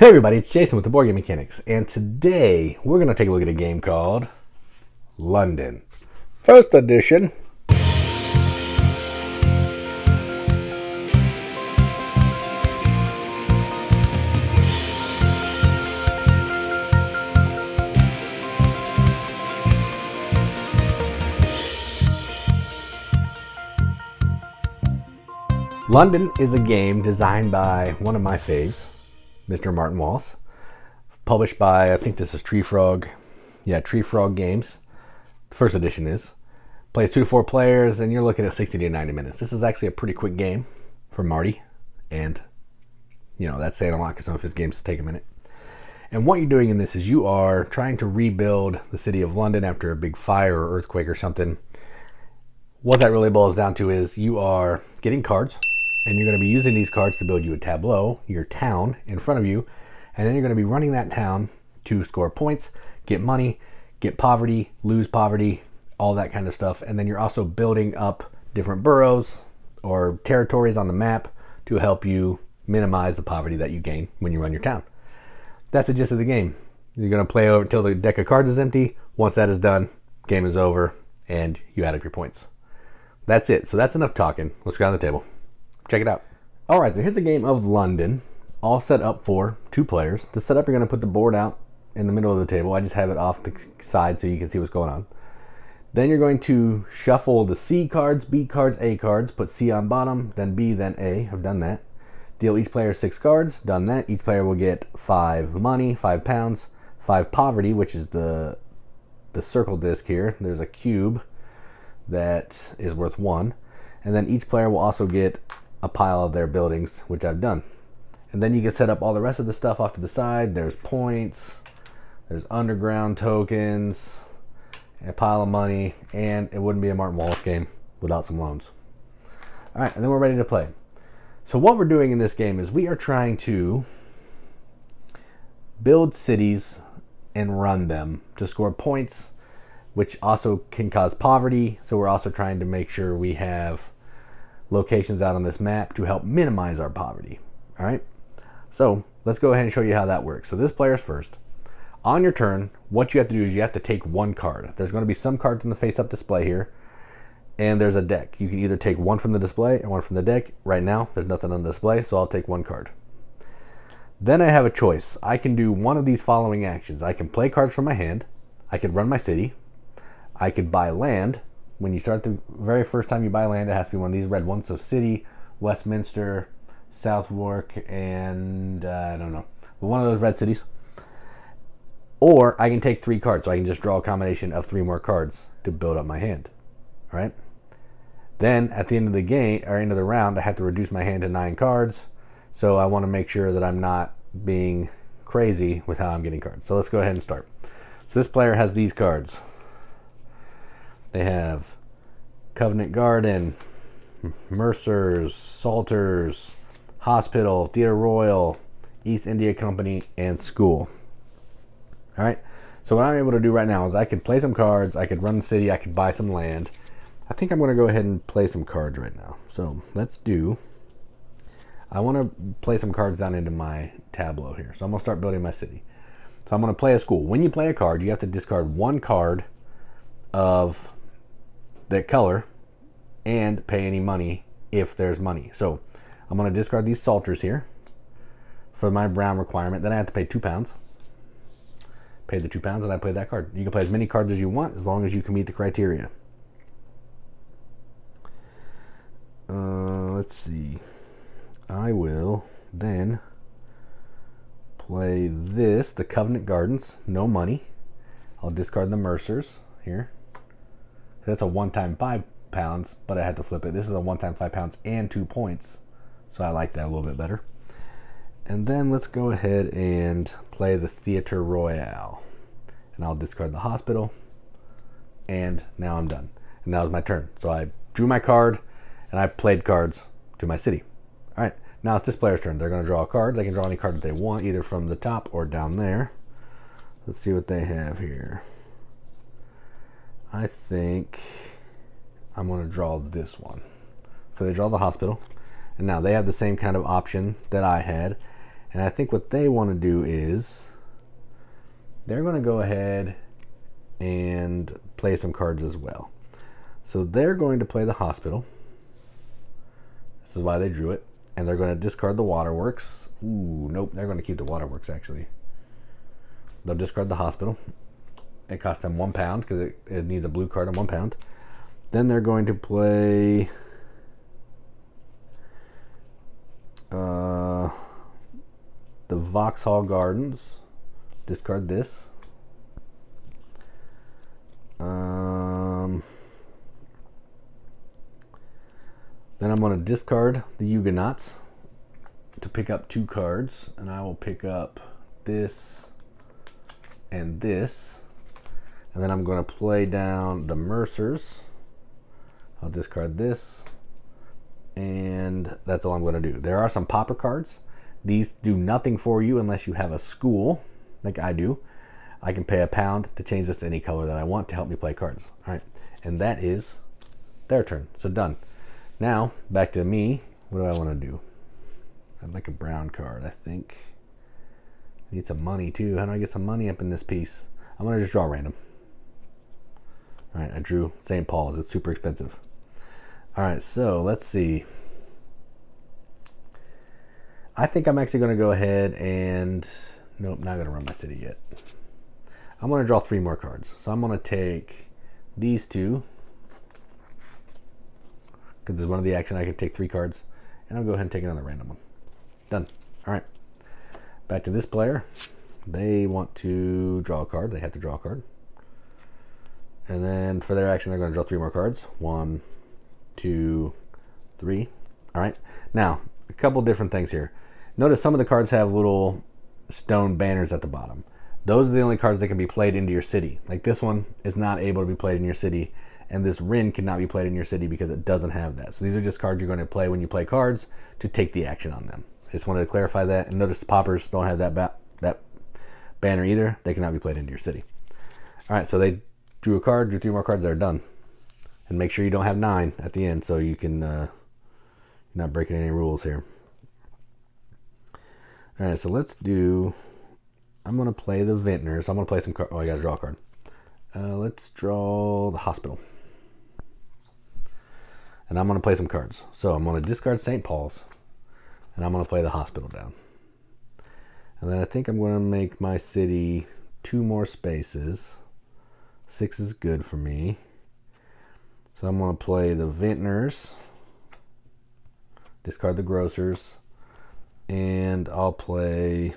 Hey everybody, it's Jason with the Boardgame Mechanics, and today we're going to take a look at a game called London. First edition. London is a game designed by one of my faves, Mr. Martin Wallace. Published by, I think this is Tree Frog. Yeah, Tree Frog Games. The first edition is. Plays 2 to 4 players, and you're looking at 60 to 90 minutes. This is actually a pretty quick game for Marty. And, that's saying a lot because some of his games take a minute. And what you're doing in this is you are trying to rebuild the city of London after a big fire or earthquake or something. What that really boils down to is you are getting cards, and you're going to be using these cards to build you a tableau, your town in front of you, and then you're going to be running that town to score points, get money, get poverty, lose poverty, all that kind of stuff. And then you're also building up different boroughs or territories on the map to help you minimize the poverty that you gain when you run your town. That's the gist of the game. You're going to play over until the deck of cards is empty. Once that is done, game is over, and you add up your points. That's it. So that's enough talking. Let's go on the table. Check it out. All right, so here's a game of London, all set up for 2 players. To set up, you're going to put the board out in the middle of the table. I just have it off the side so you can see what's going on. Then you're going to shuffle the C cards, B cards, A cards, put C on bottom, then B, then A. I've done that. Deal each player 6 cards. Done that. Each player will get 5 money, 5 pounds, 5 poverty, which is the circle disc here. There's a cube that is worth 1. And then each player will also get a pile of their buildings, which I've done. And then you can set up all the rest of the stuff off to the side. There's points, there's underground tokens, a pile of money, and it wouldn't be a Martin Wallace game without some loans. All right, and then we're ready to play. So what we're doing in this game is we are trying to build cities and run them to score points, which also can cause poverty. So we're also trying to make sure we have locations out on this map to help minimize our poverty. All right, so let's go ahead and show you how that works. So this player's first. On your turn, what you have to do is you have to take 1 card. There's going to be some cards in the face-up display here, and there's a deck. You can either take 1 from the display or 1 from the deck. Right now, there's nothing on the display, so I'll take 1 card. Then I have a choice. I can do one of these following actions. I can play cards from my hand. I could run my city. I could buy land. When you start the very first time you buy land, it has to be one of these red ones. So City, Westminster, Southwark, and I don't know. But one of those red cities. Or I can take 3 cards. So I can just draw a combination of 3 more cards to build up my hand. All right. Then at the end of the game, or end of the round, I have to reduce my hand to 9 cards. So I want to make sure that I'm not being crazy with how I'm getting cards. So let's go ahead and start. So this player has these cards. They have Covent Garden, Mercer's, Salters, Hospital, Theatre Royal, East India Company, and School. All right. So what I'm able to do right now is I could play some cards. I could run the city. I could buy some land. I think I'm going to go ahead and play some cards right now. So let's do. I want to play some cards down into my tableau here. So I'm going to start building my city. So I'm going to play a school. When you play a card, you have to discard 1 card of that color and pay any money if there's money. So I'm going to discard these salters here for my brown requirement. Then I have to pay 2 pounds. Pay the 2 pounds and I play that card. You can play as many cards as you want as long as you can meet the criteria. Let's see. I will then play this, the Covent Gardens, no money. I'll discard the Mercers here. So that's a one-time 5 pounds, but I had to flip it. This is a one-time 5 pounds and 2 points. So I like that a little bit better. And then let's go ahead and play the Theatre Royal. And I'll discard the Hospital. And now I'm done. And that was my turn. So I drew my card, and I played cards to my city. All right, now it's this player's turn. They're going to draw a card. They can draw any card that they want, either from the top or down there. Let's see what they have here. I think I'm going to draw this one. So they draw the Hospital. And now they have the same kind of option that I had. And I think what they want to do is they're going to go ahead and play some cards as well. So they're going to play the hospital. This is why they drew it. And they're going to discard the waterworks. Ooh, nope, they're going to keep the waterworks actually. They'll discard the hospital. It costs them £1 because it needs a blue card and £1. Then they're going to play the Vauxhall Gardens. Discard this. Then I'm going to discard the Huguenots to pick up 2 cards, and I will pick up this and this. And then I'm going to play down the Mercers. I'll discard this, and that's all I'm going to do. There are some pauper cards. These do nothing for you unless you have a school, like I do. I can pay £1 to change this to any color that I want to help me play cards. All right, and that is their turn. So done. Now, back to me. What do I want to do? I'd like a brown card, I think. I need some money, too. How do I get some money up in this piece? I'm going to just draw random. All right, I drew St. Paul's. It's super expensive. All right, so let's see. I think I'm actually going to go ahead and... Nope, not going to run my city yet. I'm going to draw 3 more cards. So I'm going to take these 2. Because there's one of the action, I can take 3 cards. And I'll go ahead and take another random one. Done. All right. Back to this player. They want to draw a card. They have to draw a card. And then for their action, they're going to draw 3 more cards. 1, 2, 3. All right. Now, a couple different things here. Notice some of the cards have little stone banners at the bottom. Those are the only cards that can be played into your city. Like this one is not able to be played in your city. And this Rin cannot be played in your city because it doesn't have that. So these are just cards you're going to play when you play cards to take the action on them. I just wanted to clarify that. And notice the paupers don't have that banner either. They cannot be played into your city. All right, so they drew a card, drew 3 more cards, they're done. And make sure you don't have 9 at the end so you can not breaking any rules here. All right, so let's do, I'm going to play the Vintners. I'm going to play some cards. Oh, I got to draw a card. Let's draw the hospital. And I'm going to play some cards. So I'm going to discard St. Paul's. And I'm going to play the hospital down. And then I think I'm going to make my city 2 more spaces. 6 is good for me. So I'm going to play the Vintners. Discard the Grocers. And I'll play...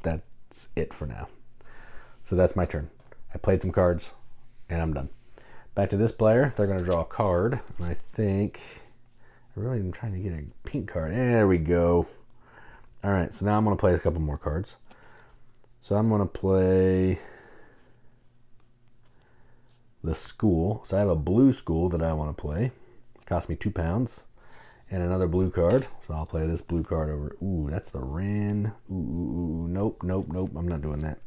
That's it for now. So that's my turn. I played some cards, and I'm done. Back to this player. They're going to draw a card. And I think... I really am trying to get a pink card. There we go. All right, so now I'm going to play a couple more cards. So I'm going to play the school. So I have a blue school that I want to play. It cost me £2. And another blue card. So I'll play this blue card over. Ooh, that's the Rin. Ooh, nope. I'm not doing that.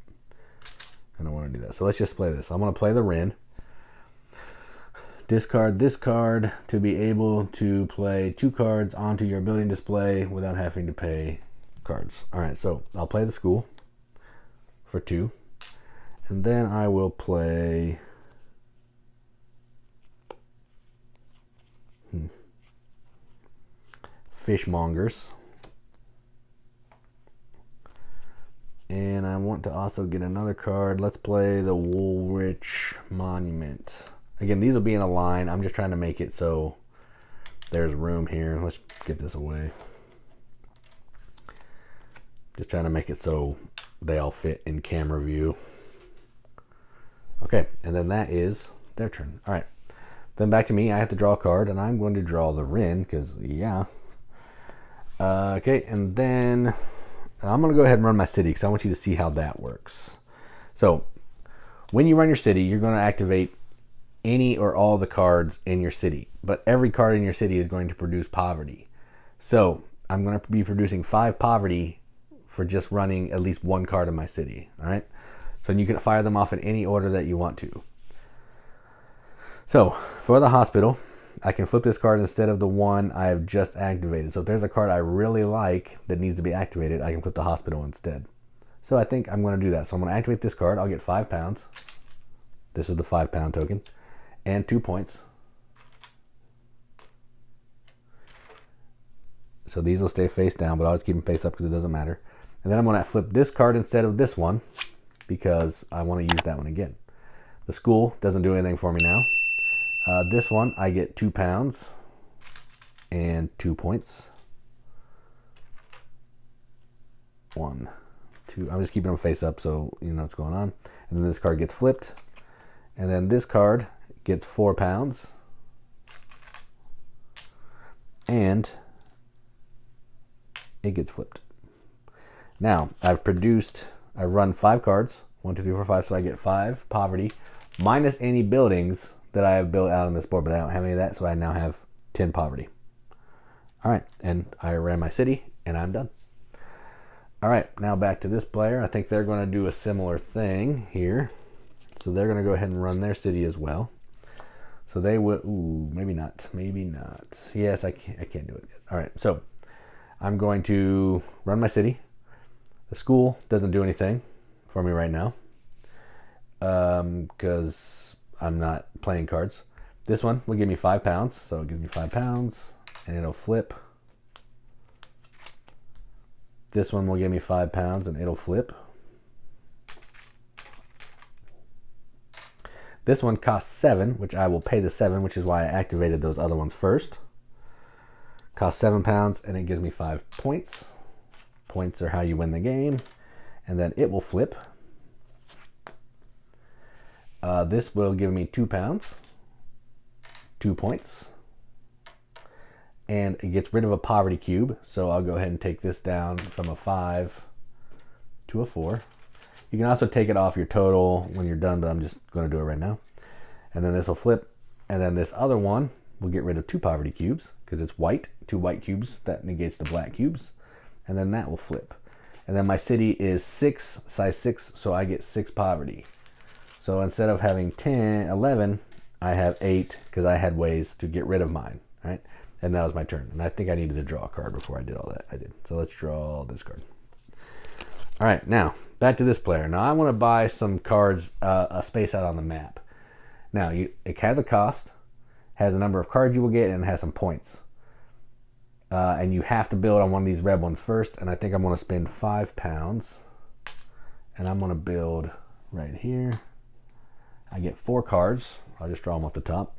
I don't want to do that. So let's just play this. I'm going to play the Rin. Discard this card to be able to play 2 cards onto your building display without having to pay cards. All right, so I'll play the school for 2. And then I will play... Fishmongers. And I want to also get another card. Let's play the Woolwich Monument. Again, these will be in a line. I'm just trying to make it so there's room here. Let's get this away. Just trying to make it so they all fit in camera view. Okay, and then that is their turn. All right. Then back to me. I have to draw a card, and I'm going to draw the Rin because, yeah. Okay, and then I'm going to go ahead and run my city because I want you to see how that works. So when you run your city, you're going to activate any or all the cards in your city. But every card in your city is going to produce poverty. So I'm going to be producing 5 poverty for just running at least 1 card in my city. All right. So you can fire them off in any order that you want to. So for the hospital, I can flip this card instead of the one I have just activated. So if there's a card I really like that needs to be activated, I can flip the hospital instead. So I think I'm going to do that. So I'm going to activate this card. I'll get £5. This is the £5 token. And 2 points. So these will stay face down, but I'll just keep them face up because it doesn't matter. And then I'm going to flip this card instead of this one because I want to use that one again. The school doesn't do anything for me now. This one, I get £2 and 2 points. 1, 2. I'm just keeping them face up so you know what's going on. And then this card gets flipped. And then this card gets £4. And it gets flipped. Now, I run 5 cards. 1, 2, 3, 4, 5. So I get 5 poverty minus any buildings that I have built out on this board, but I don't have any of that, so I now have 10 poverty. All right, and I ran my city, and I'm done. All right, now back to this player. I think they're going to do a similar thing here. So they're going to go ahead and run their city as well. So they will, ooh, maybe not, maybe not. Yes, I can't do it yet. All right, so I'm going to run my city. The school doesn't do anything for me right now because I'm not playing cards. This one will give me £5, so it gives me £5, and it'll flip. This one will give me £5, and it'll flip. This one costs 7, which I will pay the 7, which is why I activated those other ones first. Costs £7, and it gives me 5 points. Points are how you win the game. And then it will flip. This will give me £2, 2 points. And it gets rid of a poverty cube. So I'll go ahead and take this down from a 5 to a 4. You can also take it off your total when you're done, but I'm just going to do it right now. And then this will flip. And then this other one will get rid of 2 poverty cubes because it's white. 2 white cubes. That negates the black cubes. And then that will flip. And then my city is size 6, so I get 6 poverty. So instead of having 11, I have 8 because I had ways to get rid of mine, right? And that was my turn. And I think I needed to draw a card before I did all that. I did. So let's draw this card. All right, now back to this player. Now I want to buy some cards, a space out on the map. Now it has a cost, has a number of cards you will get, and it has some points. And you have to build on one of these red ones first. And I think I'm going to spend £5. And I'm going to build right here. I get 4 cards. I'll just draw them off the top.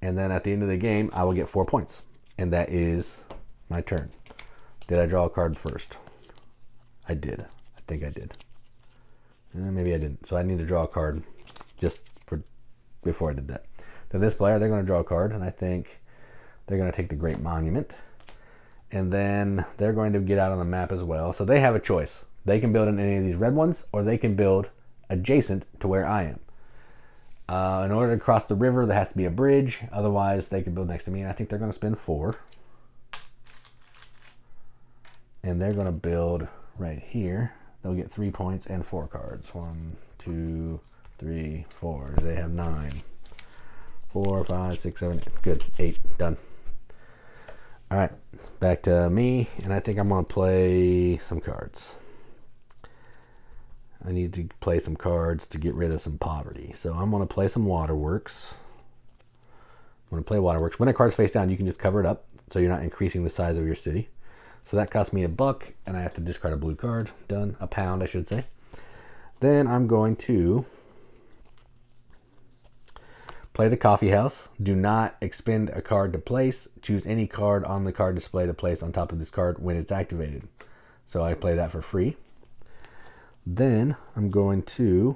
And then at the end of the game, I will get 4 points. And that is my turn. Did I draw a card first? I did. I think I did. Maybe I didn't. So I need to draw a card just before I did that. Then this player, they're going to draw a card. And I think they're going to take the Great Monument. And then they're going to get out on the map as well. So they have a choice. They can build in any of these red ones, or they can build adjacent to where I am. In order to cross the river, there has to be a bridge. Otherwise, they can build next to me. And I think they're going to spend 4. And they're going to build right here. They'll get 3 points and 4 cards. 1, 2, 3, 4. They have 9. 4, 5, 6, 7, 8. Good. 8. Done. All right. Back to me. And I think I'm going to play some cards. I need to play some cards to get rid of some poverty. So I'm going to play some Waterworks. I'm going to play Waterworks. When a card's face down, you can just cover it up so you're not increasing the size of your city. So that cost me $1, and I have to discard a blue card. Done. £1, I should say. Then I'm going to play the Coffee House. Do not expend a card to place. Choose any card on the card display to place on top of this card when it's activated. So I play that for free. Then I'm going to,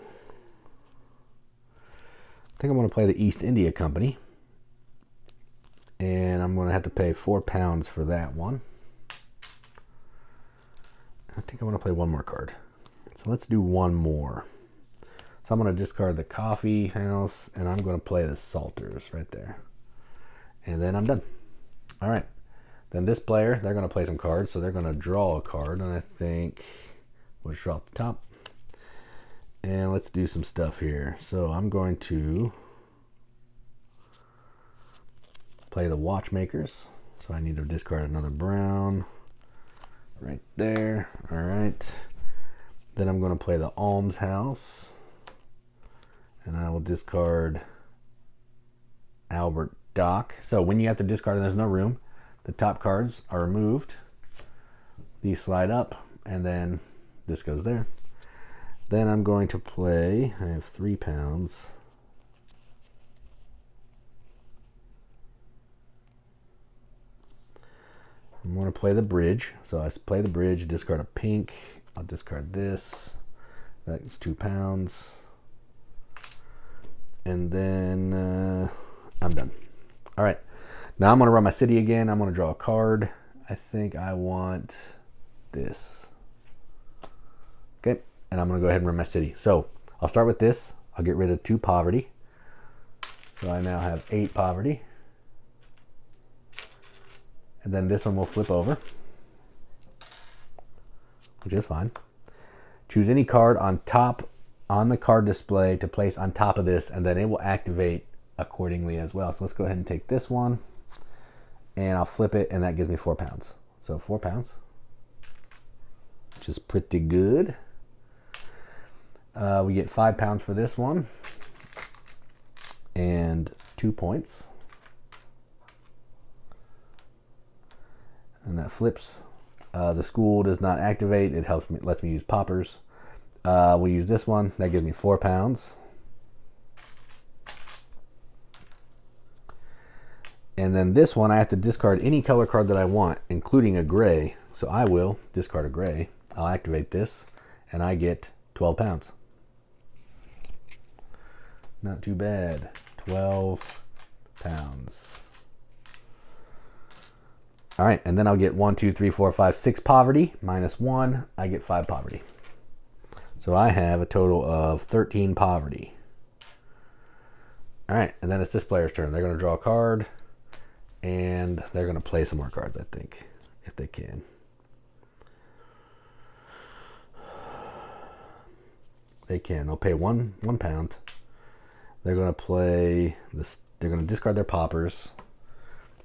I think I'm going to play the East India Company. And I'm going to have to pay £4 for that one. I think I want to play one more card. So let's do one more. So I'm going to discard the Coffee House, and I'm going to play the Salters right there. And then I'm done. All right. Then this player, they're going to play some cards. So they're going to draw a card, and I think we'll just draw at the top. And let's do some stuff here. So I'm going to Play the watchmakers. So I need to discard another brown right there. All right. Then I'm going to play the almshouse. And I will discard Albert Dock. So when you have to discard and there's no room, the top cards are removed. These slide up, and then this goes there. Then I'm going to play, I have 3 pounds. I'm going to play the bridge. So I play the bridge, discard a pink. I'll discard this. That's 2 pounds. And then I'm done. All right. Now I'm going to run my city again. I'm going to draw a card. I think I want this. Okay. And I'm going to go ahead and run my city. So I'll start with this. I'll get rid of 2 poverty. So I now have 8 poverty. And then this one will flip over, which is fine. Choose any card on the card display to place on top of this, and then it will activate accordingly as well. So let's go ahead and take this one, and I'll flip it, and that gives me 4 pounds. So 4 pounds, which is pretty good. We get 5 pounds for this one, and 2 points. And that flips. The school does not activate. It helps me, lets me use paupers. We'll use this one. That gives me 4 pounds. And then this one, I have to discard any color card that I want, including a gray. So I will discard a gray. I'll activate this, and I get 12 pounds. Not too bad. 12 pounds. All right, and then I'll get 1, 2, 3, 4, 5, 6 poverty. Minus 1, I get 5 poverty. So I have a total of 13 poverty. All right, and then it's this player's turn. They're going to draw a card, and they're going to play some more cards, I think, if they can. They can. They'll pay one pound. They're going to play this. They're going to discard their paupers.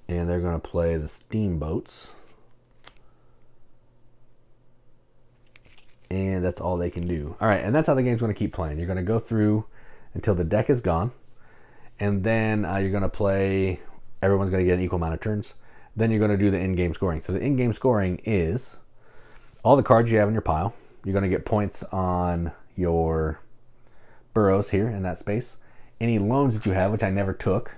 And they're going to play the steamboats. And that's all they can do. All right, and that's how the game's going to keep playing. You're going to go through until the deck is gone. And then you're going to play, everyone's going to get an equal amount of turns. Then you're going to do the in-game scoring. So the in-game scoring is all the cards you have in your pile. You're going to get points on your burrows here in that space. Any loans that you have, which I never took,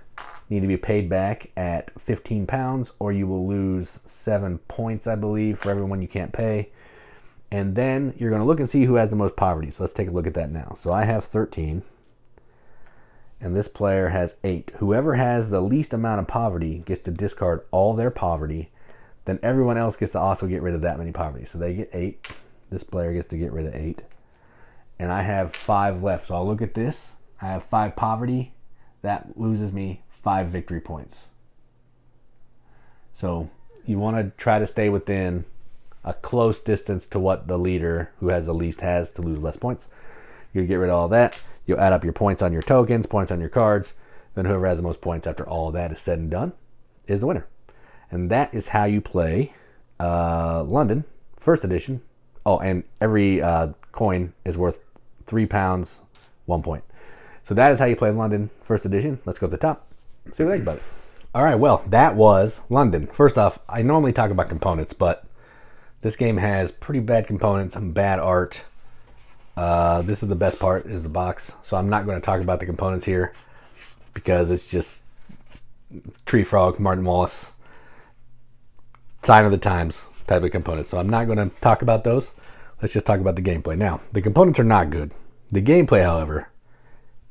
need to be paid back at 15 pounds, or you will lose 7 points, I believe, for everyone you can't pay. And then you're going to look and see who has the most poverty. So let's take a look at that now. So I have 13, and this player has 8. Whoever has the least amount of poverty gets to discard all their poverty. Then everyone else gets to also get rid of that many poverty. So they get 8. This player gets to get rid of 8. And I have 5 left. So I'll look at this. I have 5 poverty. That loses me 5 victory points. So you want to try to stay within a close distance to what the leader who has the least has to lose less points. You get rid of all that. You'll add up your points on your tokens, points on your cards. Then whoever has the most points after all of that is said and done is the winner. And that is how you play London, first edition. Oh, and every coin is worth 3 pounds, 1 point. So that is how you play London, first edition. Let's go to the top. See what I think about it. All right, well, that was London. First off, I normally talk about components, but this game has pretty bad components, some bad art. This is the best part, is the box. So I'm not going to talk about the components here because it's just Tree Frog, Martin Wallace, sign of the times type of components. So I'm not going to talk about those. Let's just talk about the gameplay. Now, the components are not good. The gameplay, however,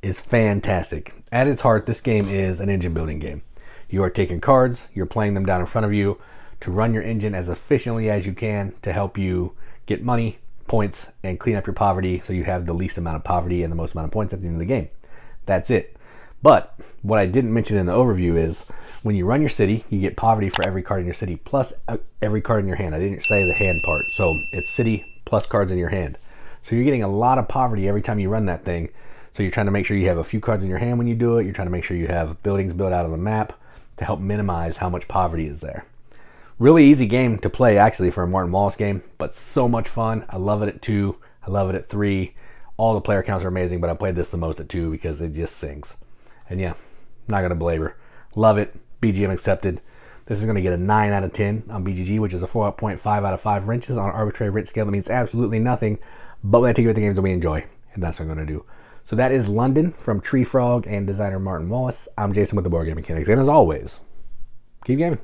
is fantastic. At its heart, this game is an engine building game. You are taking cards, you're playing them down in front of you to run your engine as efficiently as you can to help you get money, points, and clean up your poverty so you have the least amount of poverty and the most amount of points at the end of the game. That's it. But what I didn't mention in the overview is when you run your city, you get poverty for every card in your city plus every card in your hand. I didn't say the hand part. So it's city plus cards in your hand. So you're getting a lot of poverty every time you run that thing. So you're trying to make sure you have a few cards in your hand when you do it. You're trying to make sure you have buildings built out of the map. to help minimize how much poverty is there. Really easy game to play, actually, for a Martin Wallace game, but so much fun. I love it at 2. I love it at 3. All the player counts are amazing, but I played this the most at 2 because it just sings. And yeah, not going to belabor. Love it. BGM accepted. This is going to get a 9 out of 10 on BGG, which is a 4.5 out of 5 wrenches on an arbitrary wrench scale. That means absolutely nothing, but we're going to take it with the games that we enjoy, and that's what I'm going to do. So that is London from Tree Frog and designer Martin Wallace. I'm Jason with the Board Game Mechanics, and as always, keep gaming.